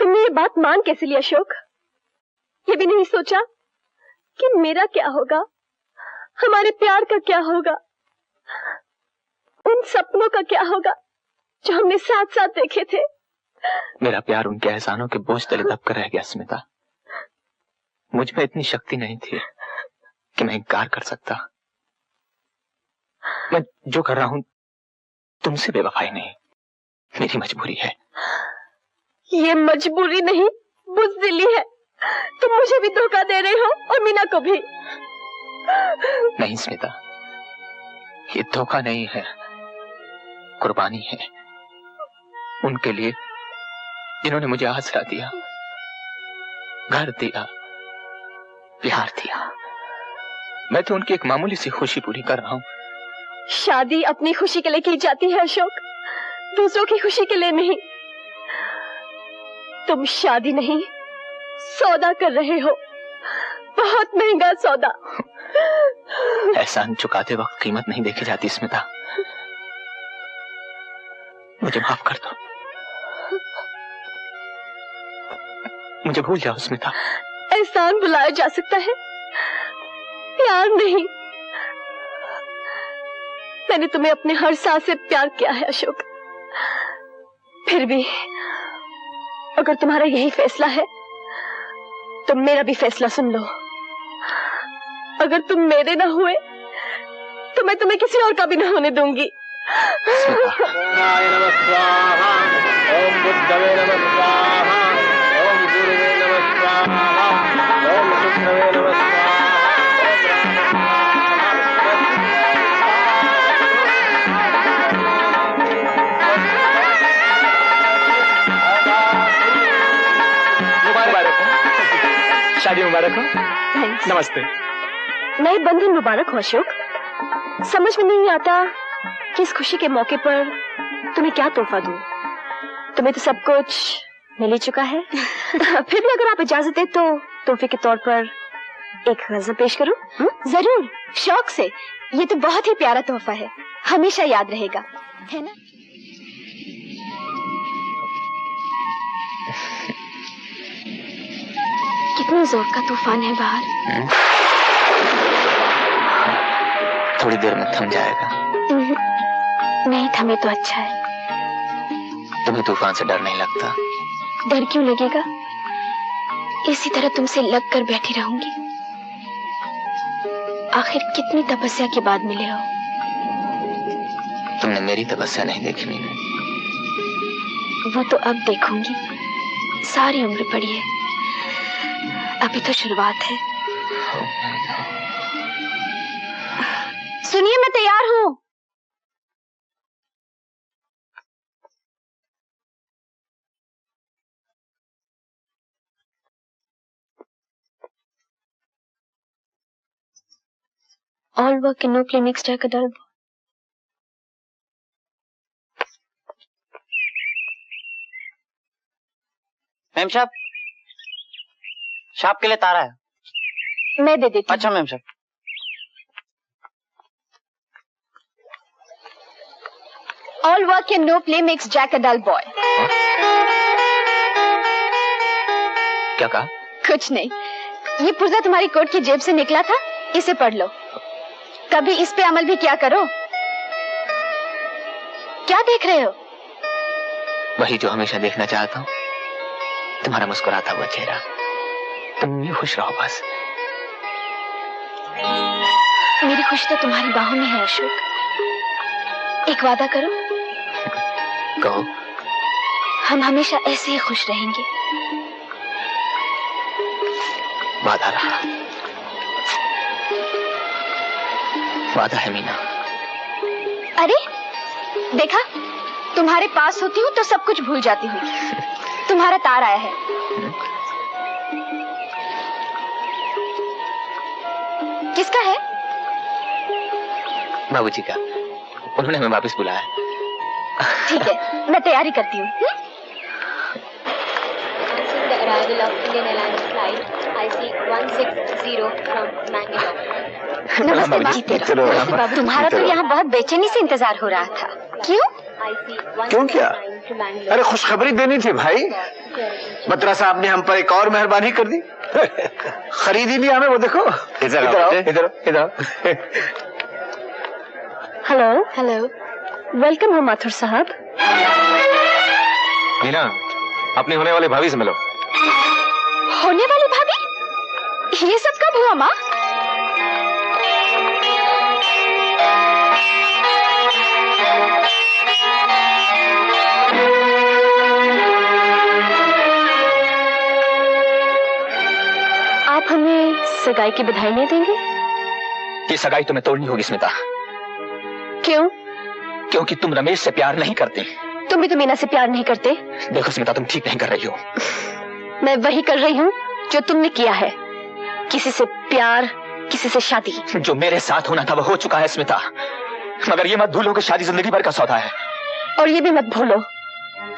तुमने ये बात मान कैसे ली अशोक? ये भी नहीं सोचा कि मेरा क्या होगा, हमारे प्यार का क्या होगा, उन सपनों का क्या होगा जो हमने साथ साथ देखे थे। मेरा प्यार उनके एहसानों के बोझ तले दब कर रह गया स्मिता। मुझ में इतनी शक्ति नहीं थी कि मैं इनकार कर सकता। मैं जो कर रहा हूं तुमसे बेवफाई नहीं, मेरी मजबूरी है। ये मजबूरी नहीं, बुज़दिली है। तुम मुझे भी धोखा दे रहे हो और मीना को भी। नहीं स्मिता, ये धोखा नहीं है, कुर्बानी है उनके लिए जिन्होंने मुझे आसरा दिया, घर दिया, प्यार दिया। मैं तो उनकी एक मामूली सी खुशी पूरी कर रहा हूं। शादी अपनी खुशी के लिए की जाती है अशोक, दूसरों की खुशी के लिए नहीं। तुम शादी नहीं, सौदा कर रहे हो, बहुत महंगा सौदा। एहसान चुकाते वक्त कीमत नहीं देखी जाती स्मिता। मुझे माफ कर दो, मुझे भूल जाओ स्मिता। एहसान बुलाया जा सकता है, प्यार नहीं। मैंने तुम्हें अपने हर सांस से प्यार किया है अशोक। फिर भी अगर तुम्हारा यही फैसला है तो मेरा भी फैसला सुन लो। अगर तुम मेरे ना हुए तो मैं तुम्हें किसी और का भी ना होने दूंगी। शादी मुबारक हो। नमस्ते। नए बंधन मुबारक हो अशोक। समझ में नहीं आता कि इस खुशी के मौके पर तुम्हें क्या तोहफा दूं। तुम्हें तो सब कुछ मिल ही चुका है। फिर भी अगर आप इजाजत दें तो तोहफे के तौर पर एक गजल पेश करूं? जरूर, शौक से। ये तो बहुत ही प्यारा तोहफा है, हमेशा याद रहेगा, है ना? कितने जोर का तूफान है बाहर। थोड़ी देर में थम जाएगा। नहीं थमे तो अच्छा है। तुम्हें तूफान से डर नहीं लगता? डर क्यों लगेगा, इसी तरह तुमसे लग कर बैठी रहूंगी। आखिर कितनी तपस्या के बाद मिले हो। तुमने मेरी तपस्या नहीं देखी मीनू। वो तो अब देखूंगी, सारी उम्र पड़ी है, अभी तो शुरुआत है। सुनिए, मैं तैयार हूँ। All work and no play makes Jack a dull boy. Ma'am साहब, शाप के लिए तारा है। मैं दे देती हूँ। अच्छा मैम साहब। All work and no play makes Jack a dull boy. क्या कहा? कुछ नहीं, ये पुर्जा तुम्हारी कोट की जेब से निकला था, इसे पढ़ लो। कभी इस पे अमल भी क्या करो। क्या देख रहे हो? वही जो हमेशा देखना चाहता हूँ, तुम्हारा मुस्कुराता हुआ चेहरा। तुम यूं खुश रहो बस। मेरी खुशी तो तुम्हारी बाहों में है अशोक। एक वादा करो। कहो। हम हमेशा ऐसे ही खुश रहेंगे। वादा रहा, वादा है मीना। अरे देखा, तुम्हारे पास होती हूँ तो सब कुछ भूल जाती हूँ। तुम्हारा तार आया है। किसका है? बाबूजी का, उन्होंने हमें वापस बुलाया। ठीक है, मैं तैयारी करती हूँ। नमस्ते बाबू। तुम्हारा तो यहाँ बहुत बेचैनी से इंतजार हो रहा था। क्यों? क्यों क्या? to Bangalore. अरे खुशखबरी देनी थी भाई। बत्रा साहब ने हम पर एक और मेहरबानी कर दी। खरीद ही लिया हमें, वो देखो। इधर आओ, इधर आओ। हेलो हेलो, वेलकम हो माथुर साहब। मीना, अपनी होने वाली भाभी से मिलो। होने वाली भाभी? ये सब कब हुआ माँ? आप हमें सगाई की बधाई नहीं देंगे? ये सगाई तुम्हें तोड़नी होगी स्मिता। क्यों? क्योंकि तुम रमेश से प्यार नहीं करती। तुम भी तो मीना से प्यार नहीं करते। देखो स्मिता, तुम ठीक नहीं कर रही हो। मैं वही कर रही हूँ जो तुमने किया है, किसी से प्यार, किसी से शादी। जो मेरे साथ होना था वो हो चुका है स्मिता, मगर ये मत भूलो कि शादी जिंदगी भर का सौदा है। और ये भी मत भूलो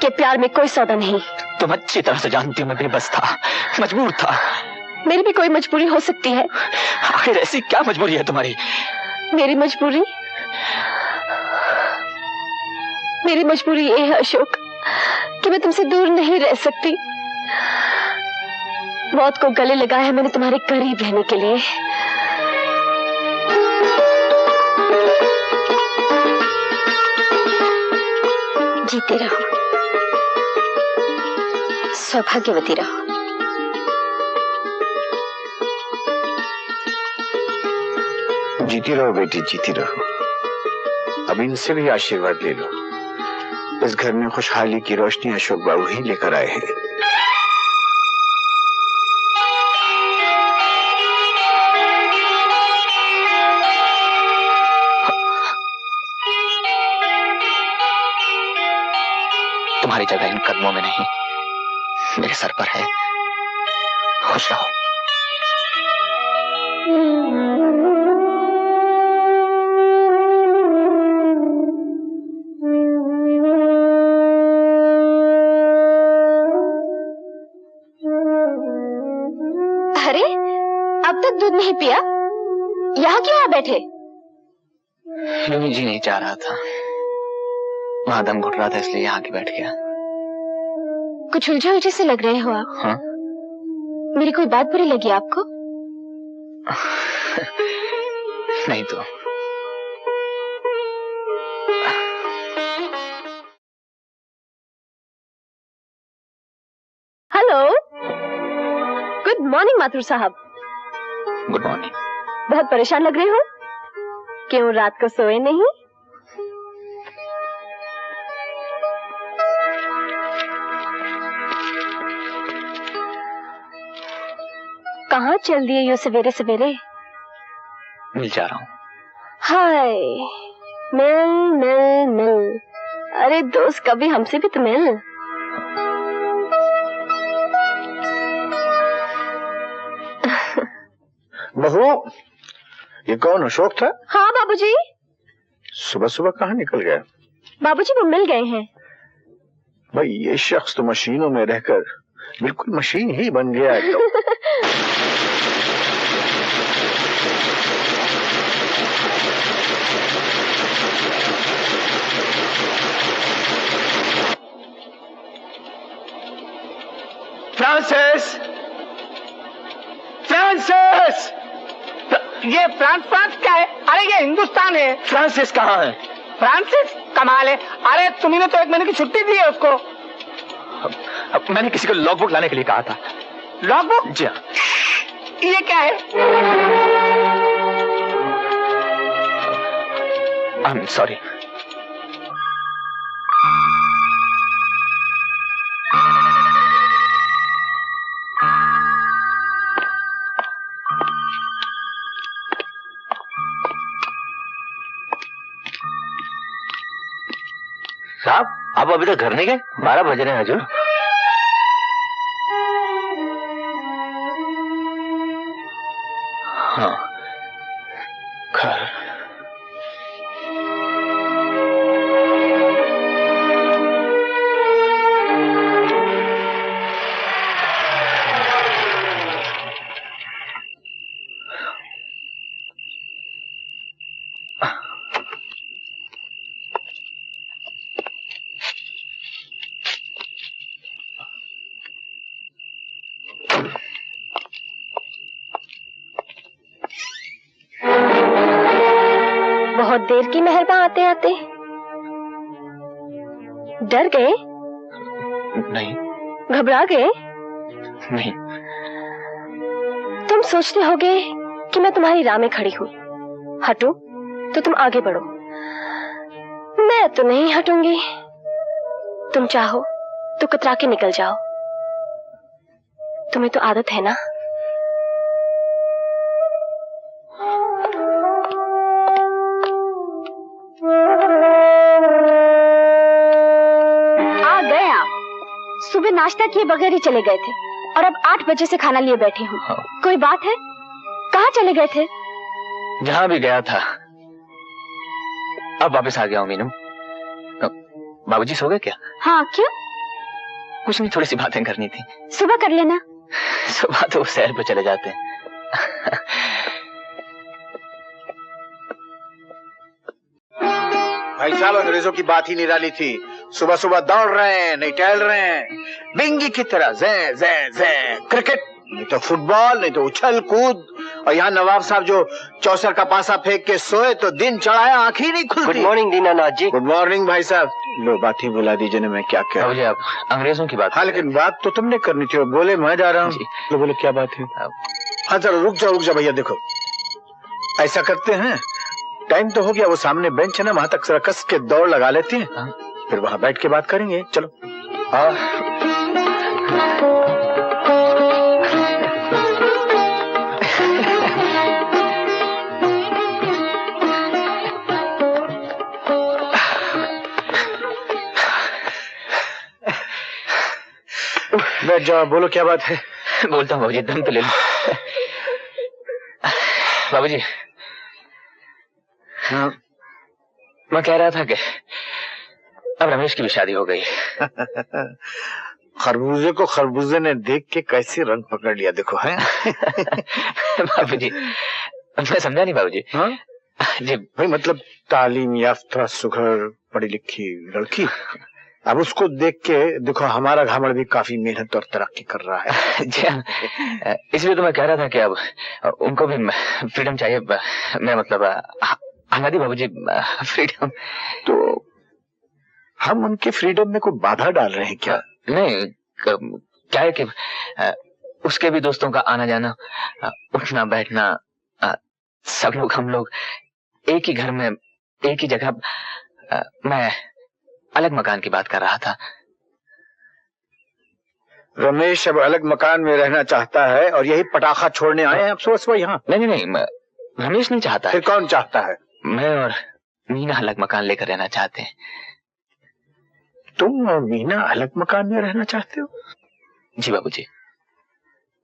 कि प्यार में कोई सौदा नहीं। तुम अच्छी तरह से जानती हो मैं बेबस था, मजबूर था। मेरी भी कोई मजबूरी हो सकती है। आखिर ऐसी क्या मजबूरी है तुम्हारी? मेरी मजबूरी ये है अशोक कि मैं तुमसे दूर नहीं रह सकती। मौत को गले लगाया है मैंने तुम्हारे करीब रहने के लिए। जीते रहो, सौभाग्यवती रहो। जीती रहो बेटी, जीती रहो। अब इनसे भी आशीर्वाद ले लो। इस घर में खुशहाली की रोशनी अशोक बाबू ही लेकर आए हैं। तुम्हारी जगह इन कदमों में नहीं, मेरे सर पर है। खुश रहो। अरे, अब तक दूध नहीं पिया? यहाँ क्यों आ बैठे? यूं ही जी नहीं चाह रहा था, वहां दम घुट रहा था, इसलिए यहाँ आके बैठ गया। कुछ उलझे उलझे से लग रहे हो आप। हाँ? मेरी कोई बात बुरी लगी आपको? नहीं तो। हेलो, गुड मॉर्निंग माथुर साहब। Good morning. बहुत परेशान लग रहे हो। क्यों रात को सोए नहीं? कहाँ चल दिए यूं सवेरे सवेरे? मिल जा रहा हूँ। हाय, मिल मिल मिल। अरे दोस्त, कभी हमसे भी तो मिल। बहू, ये कौन अशोक था? हाँ बाबूजी। सुबह सुबह कहाँ निकल गया? बाबूजी वो मिल गए हैं। भाई ये शख्स तो मशीनों में रहकर बिल्कुल मशीन ही बन गया है। तो फ्रांसिस, फ्रांसिस, ये फ्रांस क्या है? अरे ये हिंदुस्तान है। फ्रांसिस कहाँ है? फ्रांसिस कमाल है। अरे तुम्हें तो 1 महीने की छुट्टी दी है उसको। अब मैंने किसी को लॉगबुक लाने के लिए कहा था। लॉगबुक? जी हाँ। ये क्या है? I am sorry. साहब, आप अभी तक घर नहीं गए? 12 बज रहे हैं हजूर। हाँ, घर। बहुत देर की मेहरबान आते आते। डर गए? नहीं घबरा गए? नहीं। तुम सोचते होगे कि मैं तुम्हारी राह में खड़ी हूँ, हटो तो तुम आगे बढ़ो। मैं तो नहीं हटूंगी। तुम चाहो तो कतरा के निकल जाओ। तुम्हें तो आदत है ना। आ गए आप। सुबह नाश्ता किए बगैर ही चले गए थे और अब 8 बजे से खाना लिए बैठी हूँ। हाँ। कोई बात है? कहाँ चले गए थे? जहां भी गया था अब वापस आ गया हूँ मीनू। बाबूजी सो गए क्या? हाँ, क्यों? कुछ नहीं, थोड़ी सी बातें करनी थी। सुबह कर लेना। सुबह तो वो सैर पे चले जाते हैं। भाई साहब अंग्रेजों की बात ही निराली थी। सुबह सुबह दौड़ रहे हैं, नहीं टहल रहे हैं, बिंगी की तरह जै जै जै। क्रिकेट नहीं तो फुटबॉल, नहीं तो उछल कूद। और यहाँ नवाब साहब जो चौसर का पासा फेंक के सोए तो दिन चढ़ाया, आंख ही नहीं खुलती। गुड मॉर्निंग दीनानाथ जी। गुड मॉर्निंग भाई साहब। लो बात ही बुला दीजिए ना, मैं क्या क्या। बाबूजी आप अंग्रेजों की बात। हाँ लेकिन बात तो तुमने करनी थी। बोले मैं जा रहा हूँ। जी। तो बोले क्या बात है? हाँ चलो रुक जाओ भैया। देखो ऐसा करते हैं, टाइम तो हो गया, वो सामने बेंच है ना, वहां तक जरा कस के दौड़ लगा लेते हैं। हाँ। फिर वहां बैठ के बात करेंगे। चलो। बैठ जाओ, बोलो क्या बात है। बोलता हूँ बाबूजी, दम तो ले लो। बाबूजी हाँ। मैं कह रहा था कि अब रमेश की भी शादी हो गई। खरबूजे को खरबूजे ने देख के कैसे रंग पकड़ लिया, देखो है। बाबूजी मैं समझा नहीं बाबूजी। हाँ? जी भाई मतलब तालीम याफ्ता सुघड़ पढ़ी लिखी लड़की, अब उसको देख के देखो हमारा घामड़ भी काफी मेहनत और तरक्की कर रहा है। जी हाँ, इसलिए तो मैं कह रहा था कि अब उनको भी फ्रीडम चाहिए। मैं मतलब आजादी बाबूजी, फ्रीडम। तो हम उनके फ्रीडम में कोई बाधा डाल रहे हैं क्या? नहीं, क्या है कि उसके भी दोस्तों का आना जाना, उठना बैठना, सब लोग हम लोग एक ही घर में एक ही जगह। मैं अलग मकान की बात कर रहा था। रमेश अब अलग मकान में रहना चाहता है और यही पटाखा छोड़ने आए हैं अब सुबह सुबह यहाँ? नहीं, रमेश नहीं चाहता है। फिर कौन चाहता है? मैं और मीना अलग मकान लेकर रहना चाहते हैं। तुम और मीना अलग मकान में रहना चाहते हो? जी बाबूजी।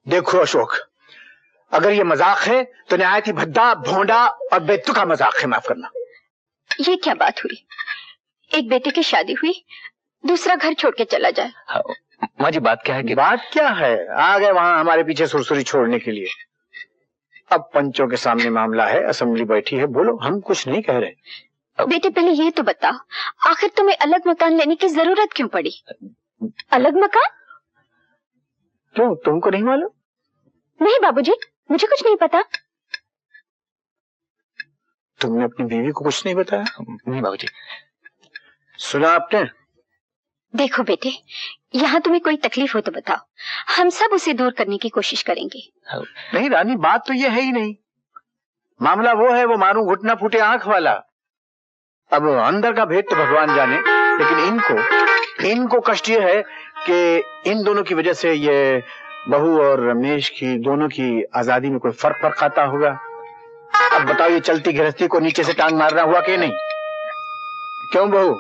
देखो अशोक, अगर ये मजाक है तो नहायत ही भद्दा, भोंडा और बेतुका मजाक है, माफ करना। ये क्या बात हुई? एक बेटे की शादी हुई, दूसरा घर छोड़ के चला जाए। माँ जी बात क्या है कि बात क्या है, आ गए वहां हमारे पीछे सुरसुरी छोड़ने के लिए। अब पंचों के सामने मामला है, असेंबली बैठी है, बोलो, हम कुछ नहीं कह रहे। बेटे पहले ये तो बता, आखिर तुम्हें अलग मकान लेने की जरूरत क्यों पड़ी? अलग मकान? क्यों, तुमको नहीं मालूम? नहीं बाबूजी, मुझे कुछ नहीं पता। तुमने अपनी बीवी को कुछ नहीं बताया? नहीं बाबूजी। सुना आपने? देखो बेटे, यहाँ तुम्हें कोई तकलीफ हो तो बताओ, हम सब उसे दूर करने की कोशिश करेंगे। नहीं रानी, बात तो ये है ही नहीं। मामला वो है, वो मारूं घुटना फूटे आंख वाला। अब अंदर का भेद तो भगवान जाने, लेकिन इनको कष्ट ये है कि इन दोनों की वजह से ये बहू और रमेश की दोनों की आजादी में कोई फर्क आता होगा। अब बताओ, ये चलती गृहस्थी को नीचे से टांग मारना हुआ कि नहीं? क्यों बहू,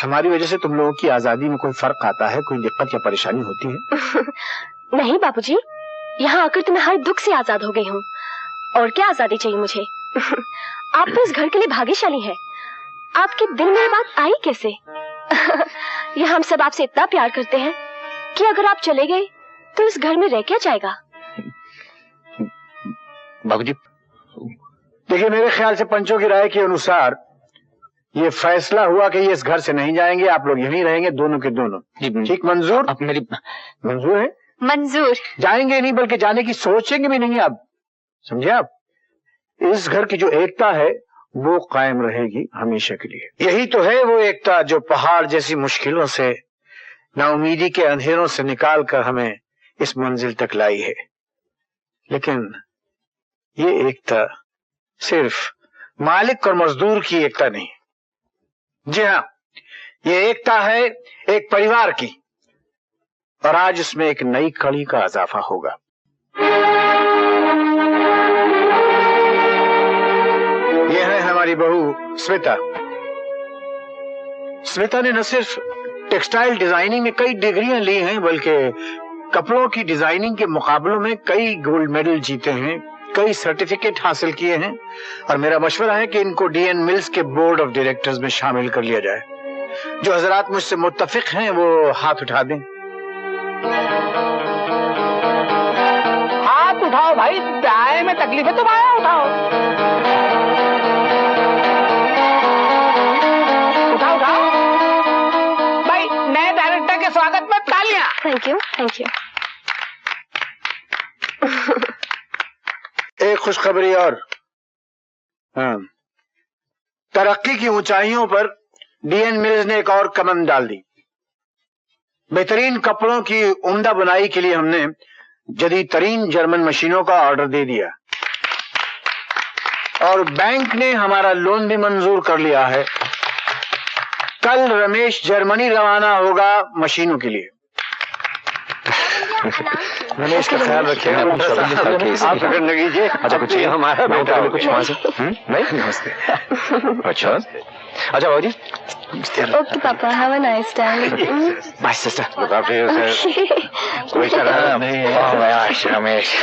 हमारी वजह से तुम लोगों की आजादी में कोई फर्क आता है, कोई दिक्कत या परेशानी होती है? नहीं बाबूजी, यहाँ आकर तो मैं हर दुख से आजाद हो गई हूँ। और क्या आजादी चाहिए मुझे? आप तो इस घर के लिए भाग्यशाली हैं। आपके दिल में ये बात आई कैसे? यह हम सब आपसे इतना प्यार करते हैं कि अगर आप चले गए तो इस घर में रह क्या जाएगा? बाबूजी देखिए, मेरे ख्याल से पंचों की राय के अनुसार ये फैसला हुआ कि ये इस घर से नहीं जाएंगे, आप लोग यहीं रहेंगे, दोनों के दोनों। ठीक मंजूर? आप मेरी मंजूर है? मंजूर। जाएंगे नहीं, बल्कि जाने की सोचेंगे भी नहीं आप, समझे आप? इस घर की जो एकता है वो कायम रहेगी हमेशा के लिए। यही तो है वो एकता जो पहाड़ जैसी मुश्किलों से, नाउमीदी के अंधेरों से निकाल कर हमें इस मंजिल तक लाई है। लेकिन ये एकता सिर्फ मालिक और मजदूर की एकता नहीं, जी हाँ, ये एकता है एक परिवार की, और आज उसमें एक नई कड़ी का इजाफा होगा। ये है हमारी बहू स्मिता। स्मिता ने न सिर्फ टेक्सटाइल डिजाइनिंग में कई डिग्रियां ली हैं, बल्कि कपड़ों की डिजाइनिंग के मुकाबलों में कई गोल्ड मेडल जीते हैं, कई सर्टिफिकेट हासिल किए हैं। और मेरा मशवरा है कि इनको डीएन मिल्स के बोर्ड ऑफ डायरेक्टर्स में शामिल कर लिया जाए। जो हजरात मुझसे मुत्तफिक हैं वो हाथ उठा दें। हाथ उठाओ भाई, चाय में तकलीफ है तो भाई उठाओ। उठाओ उठाओ भाई, नए डायरेक्टर के स्वागत में तालियां। Thank you, thank you. एक खुशखबरी और, हाँ, तरक्की की ऊंचाइयों पर डीएन मिल्स ने एक और कमंद डाल दी। बेहतरीन कपड़ों की उम्दा बुनाई के लिए हमने जदीद तरीन जर्मन मशीनों का ऑर्डर दे दिया, और बैंक ने हमारा लोन भी मंजूर कर लिया है। कल रमेश जर्मनी रवाना होगा मशीनों के लिए। रमेश का ख्याल रखिए, आप फिक्र न कीजिए। अच्छा कुछ हमारा बेटा कुछ वहां से नहीं। नमस्ते। अच्छा अच्छा बाबूजी। ओके पापा, have a nice time. Bye sister. कोई शराब नहीं है। रमेश